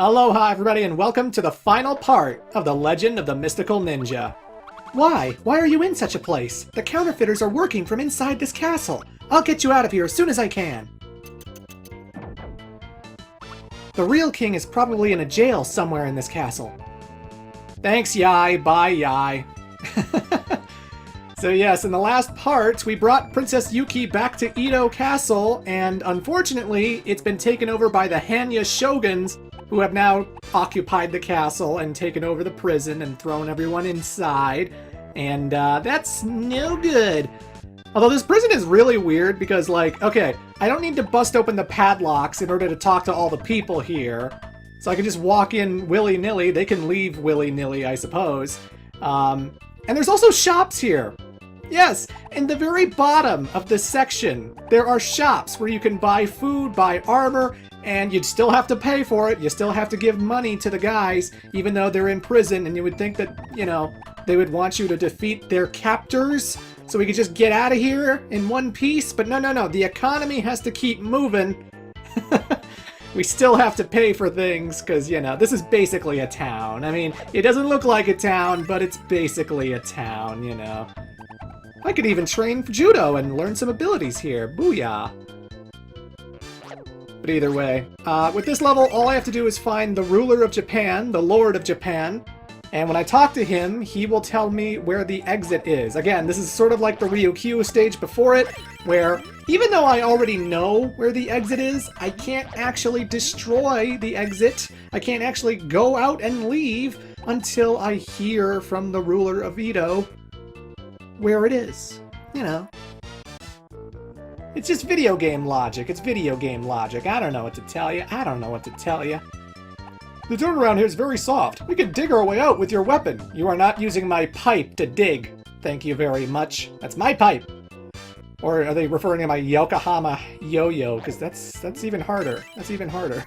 Aloha everybody and welcome to the final part of the Legend of the Mystical Ninja. Why? Why are you in such a place? The counterfeiters are working from inside this castle. I'll get you out of here as soon as I can. The real king is probably in a jail somewhere in this castle. Thanks, Yai. Bye, Yai. So yes, in the last part, we brought Princess Yuki back to Edo Castle, and unfortunately, it's been taken over by the Hannya Shoguns, who have now occupied the castle and taken over the prison and thrown everyone inside. And that's no good. Although this prison is really weird because, like, okay, I don't need to bust open the padlocks in order to talk to all the people here. So I can just walk in willy-nilly. They can leave willy-nilly, I suppose. And there's also shops here. Yes, in the very bottom of this section, there are shops where you can buy food, buy armor, and you'd still have to pay for it. You still have to give money to the guys, even though they're in prison, and you would think that, you know, they would want you to defeat their captors so we could just get out of here in one piece. But no, the economy has to keep moving. We still have to pay for things because, you know, this is basically a town. I mean, it doesn't look like a town, but it's basically a town, you know. I could even train for judo and learn some abilities here. Booyah! But either way, with this level, all I have to do is find the ruler of Japan, the Lord of Japan, and when I talk to him, he will tell me where the exit is. Again, this is sort of like the Ryukyu stage before it, where even though I already know where the exit is, I can't actually destroy the exit. I can't actually go out and leave until I hear from the ruler of Edo where it is. You know. It's just video game logic. It's video game logic. I don't know what to tell you. I don't know what to tell you. The dirt around here is very soft. We can dig our way out with your weapon. You are not using my pipe to dig. Thank you very much. That's my pipe. Or are they referring to my Yokohama yo-yo? Because that's even harder. That's even harder.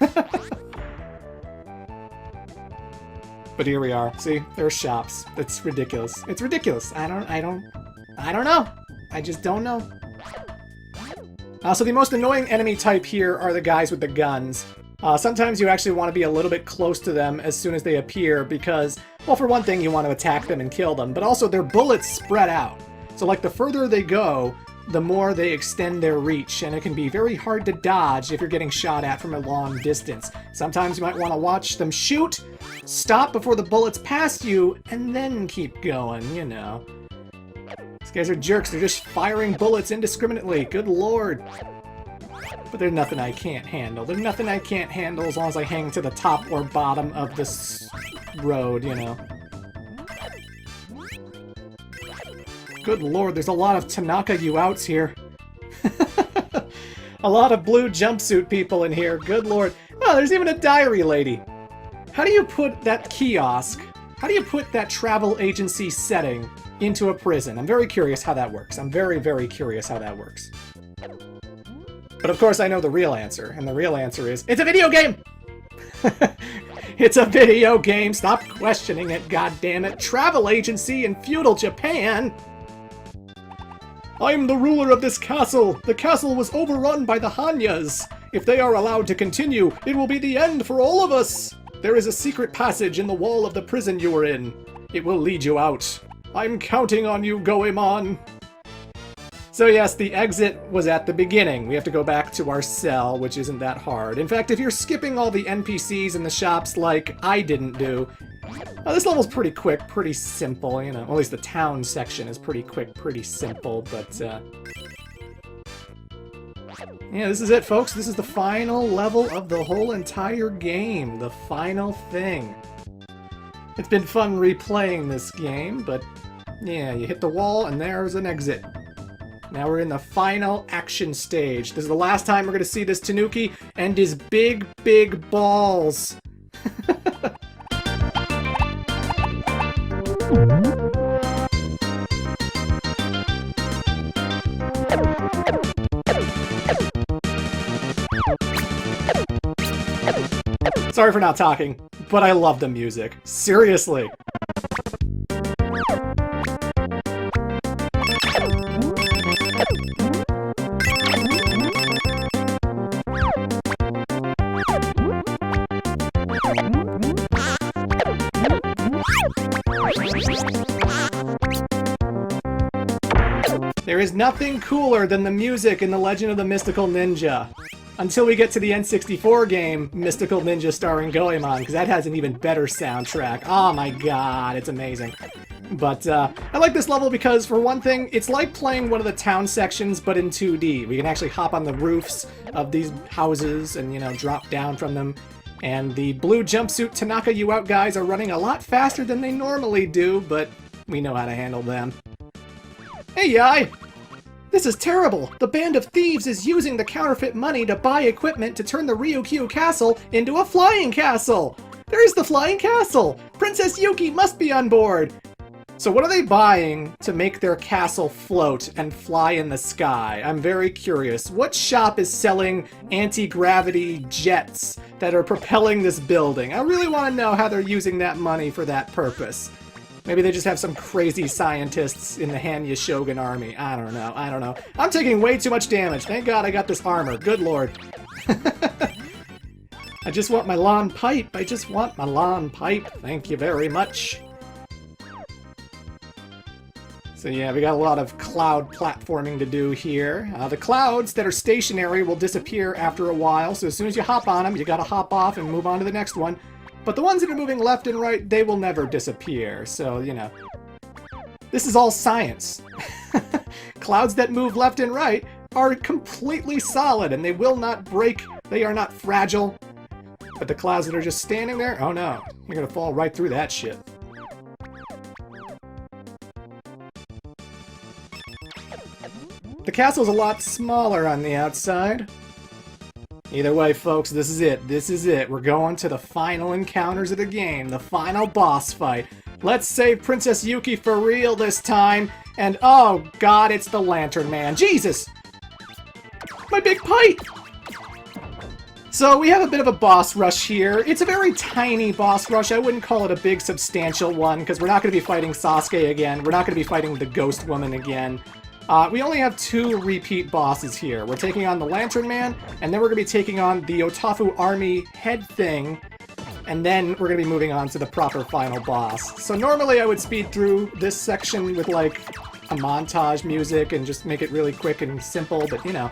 But here we are. See, there are shops. That's ridiculous. It's ridiculous. I don't know. I just don't know. So the most annoying enemy type here are the guys with the guns. Sometimes you actually want to be a little bit close to them as soon as they appear because, well, for one thing, you want to attack them and kill them, but also their bullets spread out. So, like, the further they go, the more they extend their reach, and it can be very hard to dodge if you're getting shot at from a long distance. Sometimes you might want to watch them shoot, stop before the bullets pass you, and then keep going, you know. These guys are jerks. They're just firing bullets indiscriminately. Good lord. But there's nothing I can't handle. There's nothing I can't handle as long as I hang to the top or bottom of this road, you know. Good lord, there's a lot of Tanaka you-outs here. A lot of blue jumpsuit people in here. Good lord. Oh, there's even a diary lady. How do you put that kiosk, how do you put that travel agency setting into a prison? I'm very curious how that works. I'm very, very curious how that works. But of course I know the real answer, and the real answer is, it's a video game! It's a video game! Stop questioning it, goddammit! Travel agency in feudal Japan! I'm the ruler of this castle! The castle was overrun by the Hannyas! If they are allowed to continue, it will be the end for all of us! There is a secret passage in the wall of the prison you are in. It will lead you out. I'm counting on you, Goemon! So yes, the exit was at the beginning. We have to go back to our cell, which isn't that hard. In fact, if you're skipping all the NPCs in the shops like I didn't do, this level's pretty quick, pretty simple, you know. Well, at least the town section is pretty quick, pretty simple, but yeah, this is it, folks. This is the final level of the whole entire game. The final thing. It's been fun replaying this game, but yeah, you hit the wall and there's an exit. Now we're in the final action stage. This is the last time we're going to see this Tanuki and his big, big balls. Sorry for not talking, but I love the music. Seriously. is nothing cooler than the music in The Legend of the Mystical Ninja. Until we get to the N64 game, Mystical Ninja starring Goemon, because that has an even better soundtrack. Oh my god, it's amazing. But I like this level because, for one thing, it's like playing one of the town sections, but in 2D. We can actually hop on the roofs of these houses and, you know, drop down from them. And the blue jumpsuit Tanaka You Out guys are running a lot faster than they normally do, but we know how to handle them. Hey, Yai! This is terrible! The band of thieves is using the counterfeit money to buy equipment to turn the Ryukyu castle into a flying castle! There's the flying castle! Princess Yuki must be on board! So what are they buying to make their castle float and fly in the sky? I'm very curious. What shop is selling anti-gravity jets that are propelling this building? I really want to know how they're using that money for that purpose. Maybe they just have some crazy scientists in the Hannya Shogun army. I don't know. I'm taking way too much damage. Thank God I got this armor. Good lord. I just want my lawn pipe. Thank you very much. So yeah, we got a lot of cloud platforming to do here. The clouds that are stationary will disappear after a while, so as soon as you hop on them, you gotta hop off and move on to the next one. But the ones that are moving left and right, they will never disappear, so, you know. This is all science. Clouds that move left and right are completely solid, and they will not break. They are not fragile. But the clouds that are just standing there, oh no, you're gonna fall right through that shit. The castle's a lot smaller on the outside. Either way, folks, this is it. This is it. We're going to the final encounters of the game, the final boss fight. Let's save Princess Yuki for real this time. And oh god, it's the Lantern Man. Jesus! My big pipe! So we have a bit of a boss rush here. It's a very tiny boss rush. I wouldn't call it a big substantial one, because we're not going to be fighting Sasuke again. We're not going to be fighting the Ghost Woman again. We only have 2 repeat bosses here. We're taking on the Lantern Man, and then we're going to be taking on the Otafu Army head thing, and then we're going to be moving on to the proper final boss. So normally I would speed through this section with, like, a montage music and just make it really quick and simple, but, you know,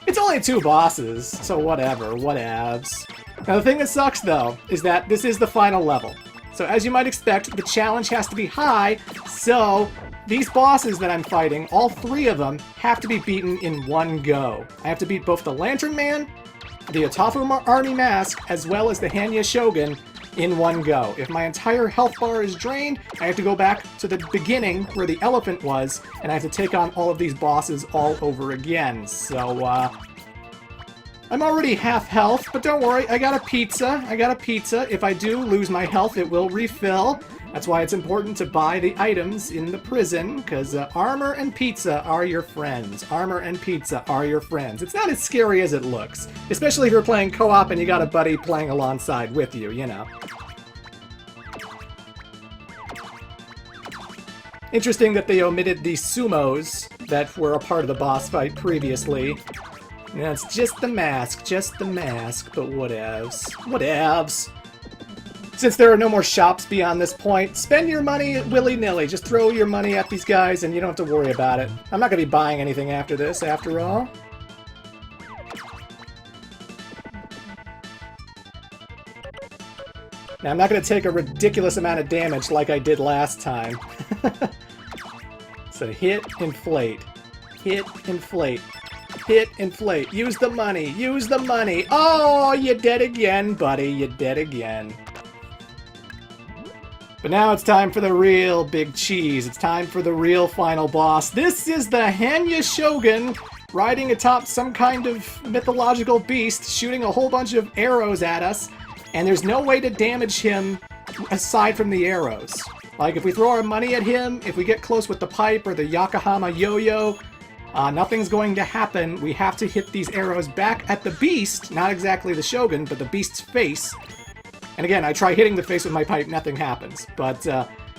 it's only 2 bosses, so whatever, whatevs. Now the thing that sucks, though, is that this is the final level. So as you might expect, the challenge has to be high, so these bosses that I'm fighting, all 3 of them, have to be beaten in one go. I have to beat both the Lantern Man, the Otafu Army Mask, as well as the Hannya Shogun in one go. If my entire health bar is drained, I have to go back to the beginning where the elephant was, and I have to take on all of these bosses all over again. So, I'm already half health, but don't worry, I got a pizza. If I do lose my health, it will refill. That's why it's important to buy the items in the prison, because armor and pizza are your friends. Armor and pizza are your friends. It's not as scary as it looks, especially if you're playing co-op and you got a buddy playing alongside with you, you know. Interesting that they omitted the sumos that were a part of the boss fight previously. Yeah, it's just the mask, but whatevs. Whatevs. Since there are no more shops beyond this point, spend your money willy-nilly. Just throw your money at these guys and you don't have to worry about it. I'm not going to be buying anything after this, after all. Now, I'm not going to take a ridiculous amount of damage like I did last time. So hit, inflate. Hit, inflate. Hit, inflate. Use the money. Use the money. Oh, you're dead again, buddy. You're dead again. But now it's time for the real big cheese. It's time for the real final boss. This is the Hannya Shogun riding atop some kind of mythological beast, shooting a whole bunch of arrows at us, and there's no way to damage him aside from the arrows. Like, if we throw our money at him, if we get close with the pipe or the Yokohama yo-yo, nothing's going to happen. We have to hit these arrows back at the beast, not exactly the Shogun, but the beast's face. And again, I try hitting the face with my pipe, nothing happens. But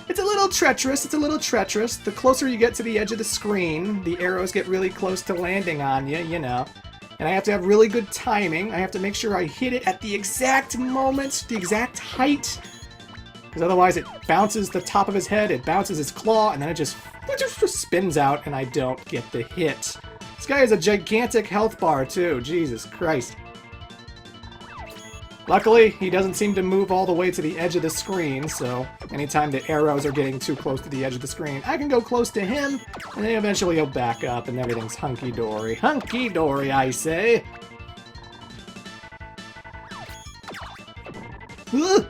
it's a little treacherous, The closer you get to the edge of the screen, the arrows get really close to landing on you, you know. And I have to have really good timing. I have to make sure I hit it at the exact moment, the exact height. Because otherwise it bounces the top of his head, it bounces his claw, and then it just spins out, and I don't get the hit. This guy has a gigantic health bar, too. Jesus Christ. Luckily, he doesn't seem to move all the way to the edge of the screen, so anytime the arrows are getting too close to the edge of the screen, I can go close to him, and then eventually he'll back up, and everything's hunky-dory. Hunky-dory, I say! Ugh!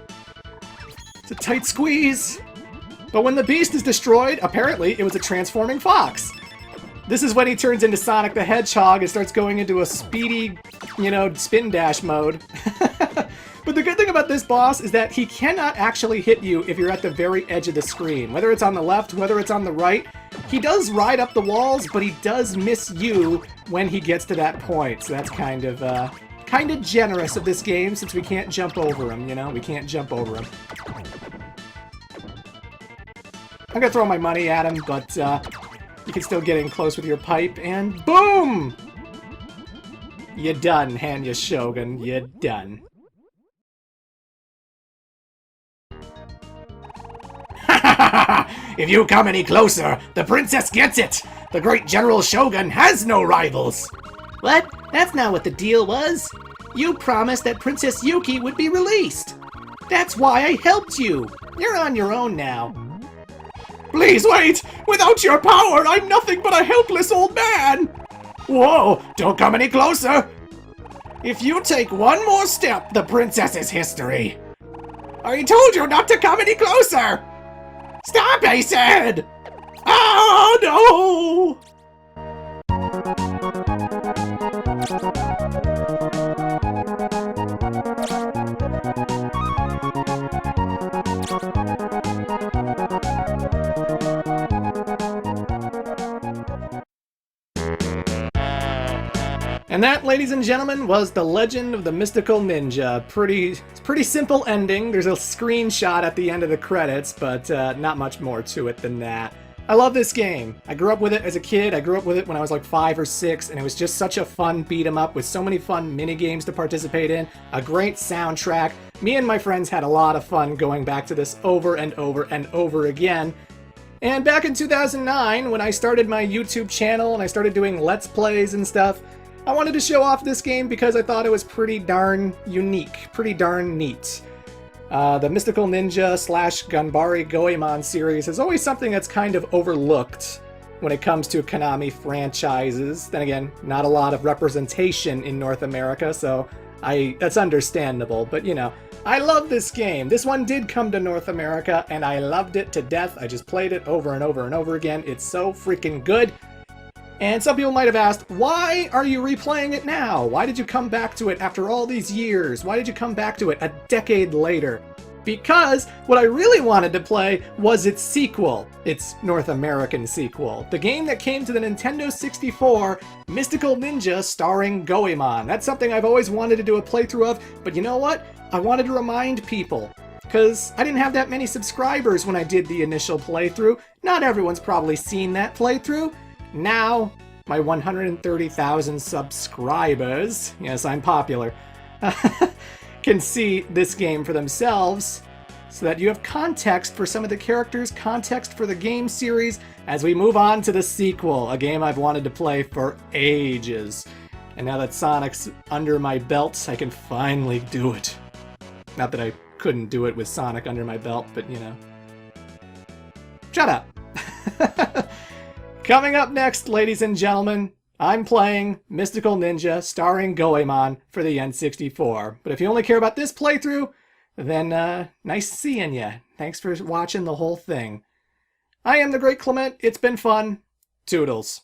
It's a tight squeeze! But when the beast is destroyed, apparently it was a transforming fox! This is when he turns into Sonic the Hedgehog and starts going into a speedy, spin dash mode. But the good thing about this boss is that he cannot actually hit you if you're at the very edge of the screen. Whether it's on the left, whether it's on the right, he does ride up the walls, but he does miss you when he gets to that point. So that's kind of generous of this game, since we can't jump over him, We can't jump over him. I'm gonna throw my money at him, but you can still get in close with your pipe, and boom! You're done, Hannya Shogun. You're done. If you come any closer, the princess gets it! The great General Shogun has no rivals! What? That's not what the deal was! You promised that Princess Yuki would be released! That's why I helped you! You're on your own now. Please wait! Without your power, I'm nothing but a helpless old man! Whoa! Don't come any closer! If you take one more step, the princess's history! I told you not to come any closer! Stop, I said! Oh, no! And that, ladies and gentlemen, was The Legend of the Mystical Ninja. Pretty simple ending. There's a screenshot at the end of the credits, but not much more to it than that. I love this game. I grew up with it as a kid. I grew up with it when I was like 5 or 6, and it was just such a fun beat-em-up with so many fun mini-games to participate in, a great soundtrack. Me and my friends had a lot of fun going back to this over and over and over again. And back in 2009, when I started my YouTube channel and I started doing Let's Plays and stuff, I wanted to show off this game because I thought it was pretty darn unique, pretty darn neat. The Mystical Ninja / Ganbare Goemon series is always something that's kind of overlooked when it comes to Konami franchises. Then again, not a lot of representation in North America, so that's understandable. But I love this game. This one did come to North America, and I loved it to death. I just played it over and over and over again. It's so freaking good. And some people might have asked, why are you replaying it now? Why did you come back to it after all these years? Why did you come back to it a decade later? Because what I really wanted to play was its sequel, its North American sequel. The game that came to the Nintendo 64, Mystical Ninja starring Goemon. That's something I've always wanted to do a playthrough of, but you know what? I wanted to remind people, because I didn't have that many subscribers when I did the initial playthrough. Not everyone's probably seen that playthrough. Now, my 130,000 subscribers, yes, I'm popular, can see this game for themselves, so that you have context for some of the characters, context for the game series, as we move on to the sequel, a game I've wanted to play for ages. And now that Sonic's under my belt, I can finally do it. Not that I couldn't do it with Sonic under my belt, but Shut up! Coming up next, ladies and gentlemen, I'm playing Mystical Ninja starring Goemon for the N64. But if you only care about this playthrough, then nice seeing ya. Thanks for watching the whole thing. I am the Great Clement. It's been fun. Toodles.